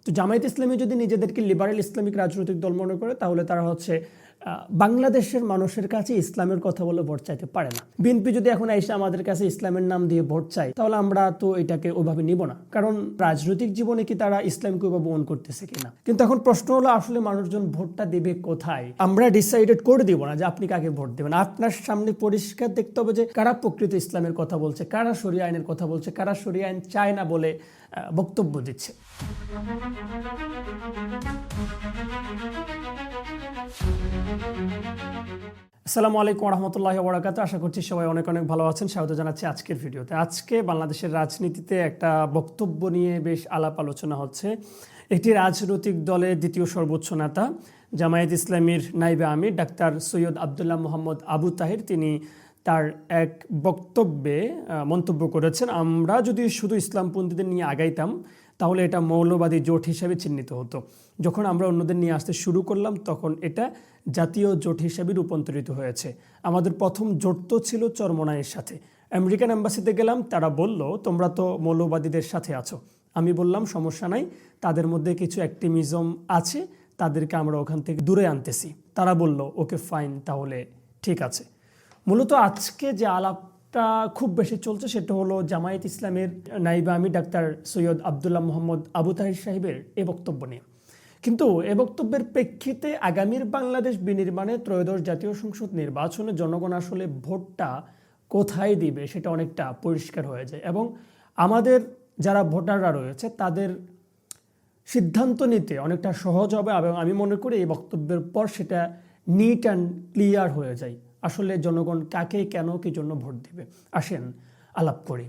তো জামায়াত ইসলামী যদি নিজেদেরকে লিবারেল ইসলামিক রাজনৈতিক দল মনে করে তাহলে তারা হচ্ছে বাংলাদেশের মানুষের কাছে ইসলামের কথা বলে ভোট চাইতে পারে না। বিএনপি যদি এখন এসে আমাদের কাছে ইসলামের নাম দিয়ে ভোট চাই তাহলে আমরা তো এটাকে ওইভাবে নিব না, কারণ রাজনৈতিক জীবনে কি তারা ইসলামকে ওইভাবে ওন করতেছে কিনা। কিন্তু এখন প্রশ্ন হলো আসলে মানুষজন ভোটটা দেবে কোথায়। আমরা ডিসাইডেড করে দিব না যে আপনি কাকে ভোট দেবেন। আপনার সামনে পরিষ্কার দেখতে হবে যে কারা প্রকৃত ইসলামের কথা বলছে, কারা শরিয়া আইনের কথা বলছে, কারা শরিয়া আইন চায় না বলে বক্তব্য দিচ্ছে। আসসালামু আলাইকুম রহমতুল্লাহি ওয়া বারাকাতুহু। আশা করছি সবাই অনেক অনেক ভালো আছেন। স্বাগত জানাচ্ছি আজকের ভিডিওতে। আজকে বাংলাদেশের রাজনীতিতে একটা বক্তব্য নিয়ে বেশ আলাপ আলোচনা হচ্ছে। একটি রাজনৈতিক দলের দ্বিতীয় সর্বোচ্চ নেতা জামায়াত ইসলামীর নায়েবে আমির ডাক্তার সৈয়দ আবদুল্লাহ মোহাম্মদ আবু তাহের তিনি তার এক বক্তব্যে মন্তব্য করেছেন, আমরা যদি শুধু ইসলামপন্থীদের নিয়ে আগাইতাম তাহলে এটা মৌলবাদী জোট হিসাবে চিহ্নিত হতো। যখন আমরা অন্যদের নিয়ে আসতে শুরু করলাম তখন এটা জাতীয় জোট হিসাবে রূপান্তরিত হয়েছে। আমাদের প্রথম জোট তো ছিল চরমোনাইয়ের সাথে। আমেরিকান এম্বাসিতে গেলাম, তারা বলল তোমরা তো মৌলবাদীদের সাথে আছো। আমি বললাম সমস্যা নাই, তাদের মধ্যে কিছু অ্যাক্টিভিজম আছে, তাদেরকে আমরা ওখান থেকে দূরে আনতেছি। তারা বলল ওকে ফাইন, তাহলে ঠিক আছে। মূলত আজকে যে আলাপটা খুব বেশি চলছে সেটা হলো জামায়াত ইসলামের নায়েবে আমির ডাক্তার সৈয়দ আবদুল্লাহ মোহাম্মদ আবু তাহের সাহেবের এ বক্তব্য নিয়ে। কিন্তু এ বক্তব্যের প্রেক্ষিতে আগামীর বাংলাদেশ বিনির্মাণে ত্রয়োদশ জাতীয় সংসদ নির্বাচনে জনগণ আসলে ভোটটা কোথায় দিবে সেটা অনেকটা পরিষ্কার হয়ে যায়, এবং আমাদের যারা ভোটাররা রয়েছে তাদের সিদ্ধান্ত নিতে অনেকটা সহজ হবে। এবং আমি মনে করি এই বক্তব্যের পর সেটা নিট অ্যান্ড ক্লিয়ার হয়ে যায় আসলে জনগণ কাকে কেন কি জন্য ভোট দিবে। আসেন আলাপ করি।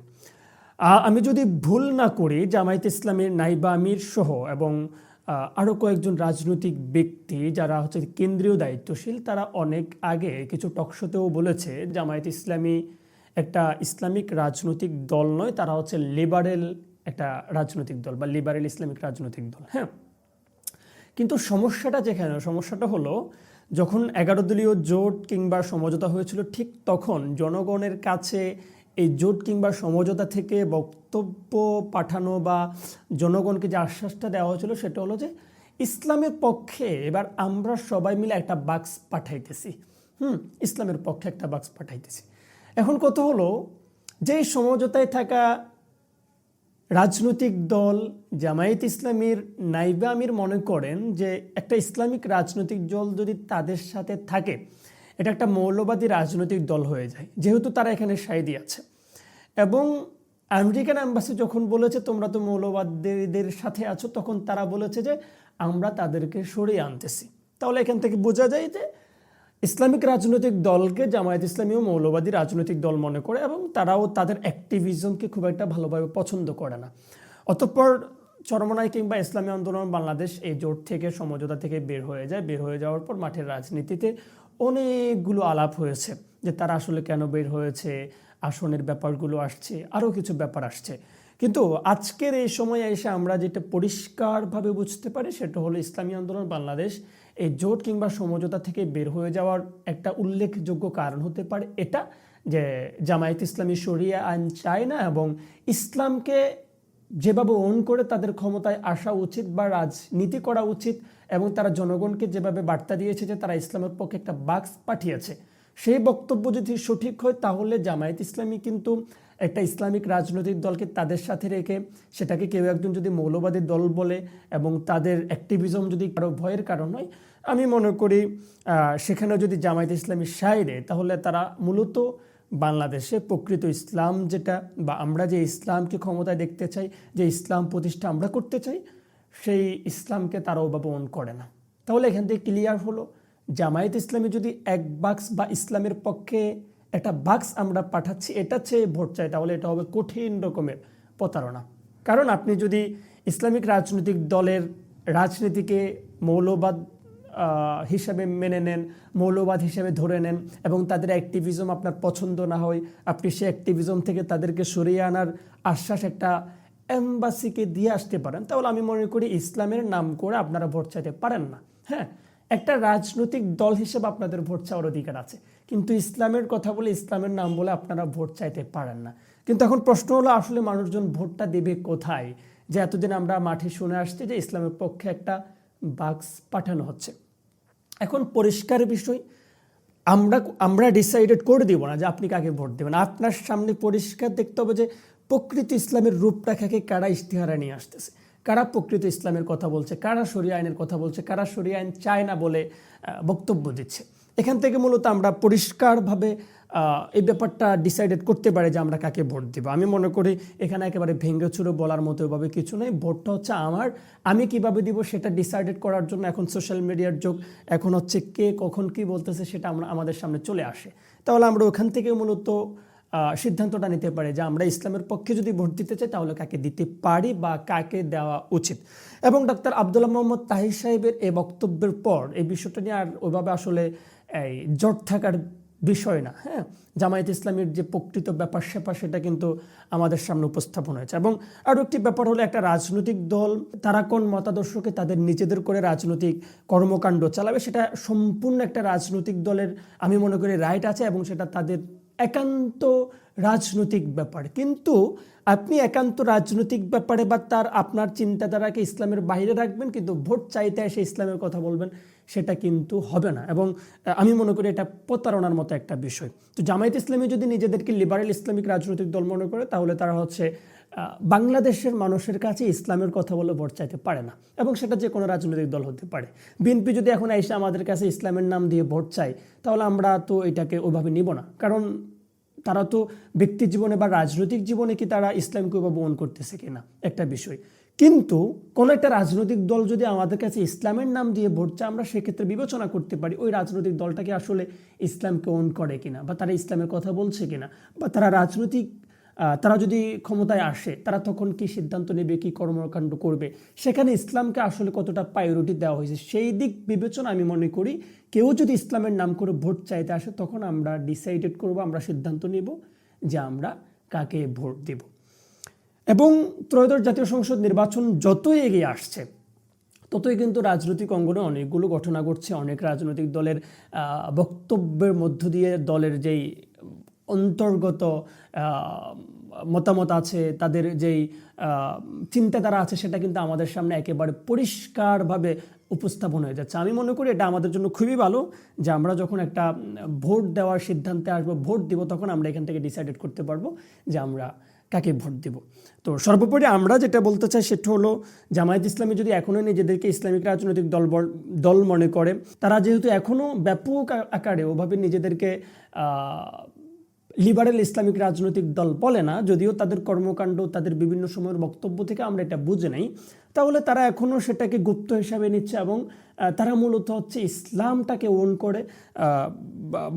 আমি যদি ভুল না করি জামায়াত ইসলামের নায়েবে আমির সহ এবং আরও কয়েকজন রাজনৈতিক ব্যক্তি যারা হচ্ছে কেন্দ্রীয় দায়িত্বশীল তারা অনেক আগে কিছু টকশোতেও বলেছে জামায়াত ইসলামী একটা ইসলামিক রাজনৈতিক দল নয়, তারা হচ্ছে লিবারেল একটা রাজনৈতিক দল বা লিবারেল ইসলামিক রাজনৈতিক দল। হ্যাঁ, কিন্তু সমস্যাটা যেখানে, সমস্যাটা হলো যখন 11 দলীয় জোট কিংবা সমঝোতা হয়েছিল ঠিক তখন জনগণের কাছে এই জোট কিংবা সমঝোতা থেকে বক্তব্য পাঠানো বা জনগণকে যে আশ্বাসটা দেওয়া হয়েছিল সেটা হলো যে ইসলামের পক্ষে এবার আমরা সবাই মিলে একটা বাক্স পাঠাইতেছি। ইসলামের পক্ষে একটা বাক্স পাঠাইতেছি। এখন কথা হলো যে সমঝোতায় থাকা রাজনৈতিক দল জামায়াত ইসলামীর নায়েবে আমির মনে করেন যে একটা ইসলামিক রাজনৈতিক দল যদি তাদের সাথে থাকে এটা একটা মৌলবাদী রাজনৈতিক দল হয়ে যায়, যেহেতু তারা এখানে সাইডি আছে। এবং আমেরিকান এম্বাসি যখন বলেছে তোমরা তো মৌলবাদীদের সাথে আছো, তখন তারা বলেছে যে আমরা তাদেরকে সরিয়ে আনতেছি। তাহলে এখান থেকে বোঝা যায় যে ইসলামিক রাজনৈতিক দলকে জামায়াত ইসলামীও মৌলবাদী রাজনৈতিক দল মনে করে এবং তারাও তাদের অ্যাক্টিভিজমকে খুব একটা ভালোভাবে পছন্দ করে না। অতঃপর চরমোনাই কিংবা ইসলামী আন্দোলন বাংলাদেশ এই জোট থেকে সমঝোতা থেকে বের হয়ে যায়। বের হয়ে যাওয়ার পর মাঠের রাজনীতিতে অনেকগুলো আলাপ হয়েছে যে তারা আসলে কেন বের হয়েছে, আসনের ব্যাপারগুলো আসছে, আরও কিছু ব্যাপার আসছে। কিন্তু আজকের এই সময়ে এসে আমরা যেটা পরিষ্কারভাবে বুঝতে পারি সেটা হলো ইসলামী আন্দোলন বাংলাদেশ এই জোট কিংবা সমঝোতা থেকে বের হয়ে যাওয়ার একটা উল্লেখযোগ্য কারণ হতে পারে এটা যে জামায়াত ইসলামী শরিয়া আইন চায় না এবং ইসলামকে যেভাবে ওন করে তাদের ক্ষমতায় আসা উচিত বা রাজনীতি করা উচিত, এবং তারা জনগণকে যেভাবে বার্তা দিয়েছে যে তারা ইসলামের পক্ষে একটা বাক্স পাঠিয়েছে, সেই বক্তব্য যদি সঠিক হয় তাহলে জামায়াত ইসলামী কিন্তু একটা ইসলামিক রাজনৈতিক দলকে তাদের সাথে রেখে সেটাকে কেউ একজন যদি মৌলবাদী দল বলে এবং তাদের অ্যাক্টিভিজম যদি কারো ভয়ের কারণ হয়, আমি মনে করি সেখানে যদি জামায়াত ইসলামী সাইডে তাহলে তারা মূলত বাংলাদেশে প্রকৃত ইসলাম যেটা বা আমরা যে ইসলামকে ক্ষমতায় দেখতে চাই, যে ইসলাম প্রতিষ্ঠা আমরা করতে চাই, সেই ইসলামকে তারা ওভাবে ওন করে না। তাহলে এখান থেকে ক্লিয়ার হলো জামায়াত ইসলামী যদি এক বাক্স বা ইসলামের পক্ষে একটা বাক্স আমরা পাঠাচ্ছি এটা চেয়ে ভোট চাই তাহলে এটা হবে কঠিন রকমের প্রতারণা। কারণ আপনি যদি ইসলামিক রাজনৈতিক দলের রাজনীতিকে মৌলবাদ হিসাবে মেনে নেন, মৌলবাদ হিসাবে ধরে নেন এবং তাদের অ্যাক্টিভিজম আপনার পছন্দ না হয়, আপনি সেই অ্যাক্টিভিজম থেকে তাদেরকে সরিয়ে আনার আশ্বাস একটা এম্বাসিকে দিয়ে আসতে পারেন, তাহলে আমি মনে করি ইসলামের নাম করে আপনারা ভোট চাইতে পারেন না। হ্যাঁ, একটা রাজনৈতিক দল হিসেবে আপনাদের ভোট চাওয়ার অধিকার আছে, কিন্তু ইসলামের কথা বলে ইসলামের নাম বলে আপনারা ভোট চাইতে পারেন না। কিন্তু এখন প্রশ্ন হলো আসলে মানুষজন ভোটটা দেবে কোথায়। যে এতদিন আমরা মাঠে শুনে আসছি যে ইসলামের পক্ষে একটা বাক্স পাঠানো হচ্ছে। এখন পরিষ্কার বিষয়, আমরা ডিসাইডেড করে দিব না যে আপনি কাকে ভোট দেবেন। আপনার সামনে পরিষ্কার দেখতে হবে যে প্রকৃত ইসলামের রূপরেখাকে কারা ইশতেহারে নিয়ে আসতেছে, কারা প্রকৃত ইসলামের কথা বলছে, কারা শরিয়া আইনের কথা বলছে, কারা শরিয়া আইন চায় না বলে বক্তব্য দিচ্ছে। এখান থেকে মূলত আমরা পরিষ্কারভাবে এই ব্যাপারটা ডিসাইডেড করতে পারি যে আমরা কাকে ভোট দিব। আমি মনে করি এখানে একেবারে ভেঙে চুরে বলার মতো এভাবে কিছু নেই। ভোটটা হচ্ছে আমি কিভাবে দিব সেটা ডিসাইডেড করার জন্য এখন সোশ্যাল মিডিয়ার যুগ। এখন হচ্ছে কে কখন কি বলতেছে সেটা আমাদের সামনে চলে আসে। তাহলে আমরা ওখান থেকে মূলত সিদ্ধান্তটা নিতে পারি যে আমরা ইসলামের পক্ষে যদি ভোট দিতে চাই তাহলে কাকে দিতে পারি বা কাকে দেওয়া উচিত। এবং ডক্টর আব্দুল্লাহ মোহাম্মদ তাহির সাহেবের এই বক্তব্যের পর এই বিষয়টা নিয়ে আর ওইভাবে আসলে এই জট থাকার বিষয় না। হ্যাঁ, জামায়াত ইসলামীর যে প্রকৃত ব্যাপার স্যাপার সেটা কিন্তু আমাদের সামনে উপস্থাপন হয়েছে। এবং আরও একটি ব্যাপার হলো একটা রাজনৈতিক দল তারা কোন মতাদর্শকে তাদের নিজেদের করে রাজনৈতিক কর্মকাণ্ড চালাবে, সেটা সম্পূর্ণ একটা রাজনৈতিক দলের আমি মনে করি রাইট আছে এবং সেটা তাদের একান্ত রাজনৈতিক ব্যাপার। কিন্তু আপনি একান্ত রাজনৈতিক ব্যাপারে বা আপনার চিন্তাধারাকে ইসলামের বাইরে রাখবেন, কিন্তু ভোট চাইতে এসে ইসলামের কথা বলবেন, সেটা কিন্তু হবে না। এবং আমি মনে করি এটা প্রতারণার মতো একটা বিষয়। তো জামায়াত ইসলামী যদি নিজেদেরকে লিবারেল ইসলামিক রাজনৈতিক দল মনে করে তাহলে তারা হচ্ছে বাংলাদেশের মানুষের কাছে ইসলামের কথা বলে ভোট চাইতে পারে না, এবং সেটা যে কোনো রাজনৈতিক দল হতে পারে। বিএনপি যদি এখন এসে আমাদের কাছে ইসলামের নাম দিয়ে ভোট চায় তাহলে আমরা তো এটাকে ওইভাবে নিব না, কারণ তারা তো ব্যক্তি জীবনে বা রাজনৈতিক জীবনে কি তারা ইসলামকে ওইভাবে ওন করতেছে কিনা একটা বিষয়। কিন্তু কোনো একটা রাজনৈতিক দল যদি আমাদের কাছে ইসলামের নাম দিয়ে ভোট চায় আমরা সেক্ষেত্রে বিবেচনা করতে পারি ওই রাজনৈতিক দলটাকে আসলে ইসলামকে ওন করে কিনা, বা তারা ইসলামের কথা বলছে কিনা, বা তারা যদি ক্ষমতায় আসে তারা তখন কি সিদ্ধান্ত নেবে, কি কর্মকাণ্ড করবে, সেখানে ইসলামকে আসলে কতটা প্রায়োরিটি দেওয়া হয়েছে সেই দিক বিবেচনা আমি মনে করি কেউ যদি ইসলামের নাম করে ভোট চাইতে আসে তখন আমরা ডিসাইডেড করব, আমরা সিদ্ধান্ত নেব যে আমরা কাকে ভোট দেব। এবং ত্রয়োদশ জাতীয় সংসদ নির্বাচন যতই এগিয়ে আসছে ততই কিন্তু রাজনৈতিক অঙ্গনে অনেকগুলো ঘটনা ঘটছে। অনেক রাজনৈতিক দলের বক্তব্যের মধ্য দিয়ে দলের যেই অন্তর্গত মতামত আছে, তাদের যেই চিন্তাধারা আছে সেটা কিন্তু আমাদের সামনে একেবারে পরিষ্কারভাবে উপস্থাপন হয়ে যাচ্ছে। আমি মনে করি এটা আমাদের জন্য খুবই ভালো যে আমরা যখন একটা ভোট দেওয়ার সিদ্ধান্তে আসবো, ভোট দিব, তখন আমরা এখান থেকে ডিসাইডেড করতে পারবো যে আমরা কাকে ভোট দিব। তো সর্বোপরি আমরা যেটা বলতে চাই সেটা হলো জামায়াত ইসলামী যদি এখনও নিজেদেরকে ইসলামিক রাজনৈতিক দল মনে করে, তারা যেহেতু এখনও ব্যাপক আকারে ওভাবে নিজেদেরকে লিবারেল ইসলামিক রাজনৈতিক দল বলে না, যদিও তাদের কর্মকাণ্ড তাদের বিভিন্ন সময়ের বক্তব্য থেকে আমরা এটা বুঝে নেই, তাহলে তারা এখনও সেটাকে গুপ্ত হিসাবে নিচ্ছে এবং তারা মূলত হচ্ছে ইসলামটাকে ওন করে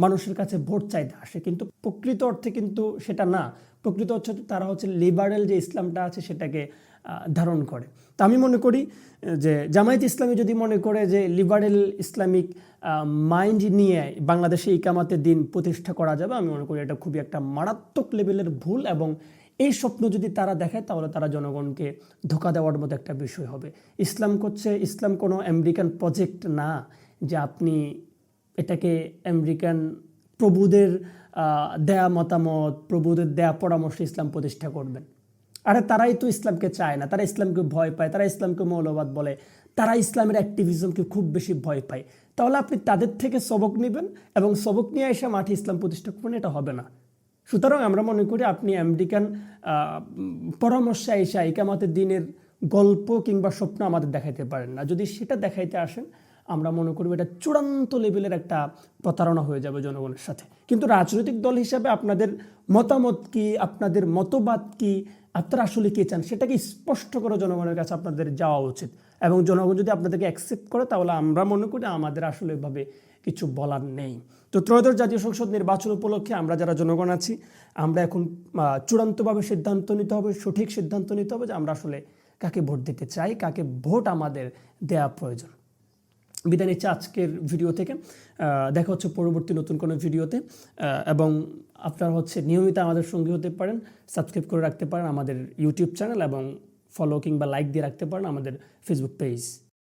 মানুষের কাছে ভোট চাইতে আসে। কিন্তু প্রকৃত অর্থে কিন্তু সেটা না, প্রকৃত হচ্ছে তারা হচ্ছে লিবারেল যে ইসলামটা আছে সেটাকে ধারণ করে। তা আমি মনে করি যে জামায়াত ইসলামী যদি মনে করে যে লিবারেল ইসলামিক মাইন্ড নিয়ে বাংলাদেশে ইকামাতের দিন প্রতিষ্ঠা করা যাবে, আমি মনে করি এটা খুবই একটা মারাত্মক লেভেলের ভুল। এবং এই স্বপ্ন যদি তারা দেখায় তাহলে তারা জনগণকে ধোঁকা দেওয়ার মতো একটা বিষয় হবে। ইসলাম কোনো আমেরিকান প্রজেক্ট না যে আপনি এটাকে আমেরিকান প্রভুদের দেয়া মতামত, প্রভুদের দেয়া পরামর্শে ইসলাম প্রতিষ্ঠা করবেন। আরে তারাই তো ইসলামকে চায় না, তারা ইসলামকে ভয় পায়, তারা ইসলামকে মৌলবাদ বলে, তারা ইসলামের অ্যাক্টিভিজমকে খুব বেশি ভয় পায়। তাহলে আপনি তাদের থেকে সবক নেবেন এবং সবক নিয়ে এসে মাঠে ইসলাম প্রতিষ্ঠা করবেন, এটা হবে না। সুতরাং আমরা মনে করি আপনি আমেরিকান পরামর্শে এসে ইকামাতের দিনের গল্প কিংবা স্বপ্ন আমাদের দেখাইতে পারেন না। যদি সেটা দেখাইতে আসেন আমরা মনে করব এটা চূড়ান্ত লেভেলের একটা প্রতারণা হয়ে যাবে জনগণের সাথে। কিন্তু রাজনৈতিক দল হিসাবে আপনাদের মতামত কি, আপনাদের মতবাদ কি, আপনারা আসলে কে চান সেটাকে স্পষ্ট করে জনগণের কাছে আপনাদের যাওয়া উচিত। এবং জনগণ যদি আপনাদেরকে অ্যাকসেপ্ট করে তাহলে আমরা মনে করি আমাদের আসলে এভাবে কিছু বলার নেই। তো ত্রয়োদশ জাতীয় সংসদ নির্বাচন উপলক্ষে আমরা যারা জনগণ আছি আমরা এখন চূড়ান্তভাবে সিদ্ধান্ত নিতে হবে, সঠিক সিদ্ধান্ত নিতে হবে যে আমরা আসলে কাকে ভোট দিতে চাই, কাকে ভোট আমাদের দেয়া প্রয়োজন। বিদায় নিচ্ছে আজকের ভিডিও থেকে। দেখা হচ্ছে পরবর্তী নতুন কোনো ভিডিওতে। এবং আপনারা হচ্ছে নিয়মিত আমাদের সঙ্গী হতে পারেন, সাবস্ক্রাইব করে রাখতে পারেন আমাদের ইউটিউব চ্যানেল এবং ফলো কিংবা লাইক দিয়ে রাখতে পারেন আমাদের ফেসবুক পেজ।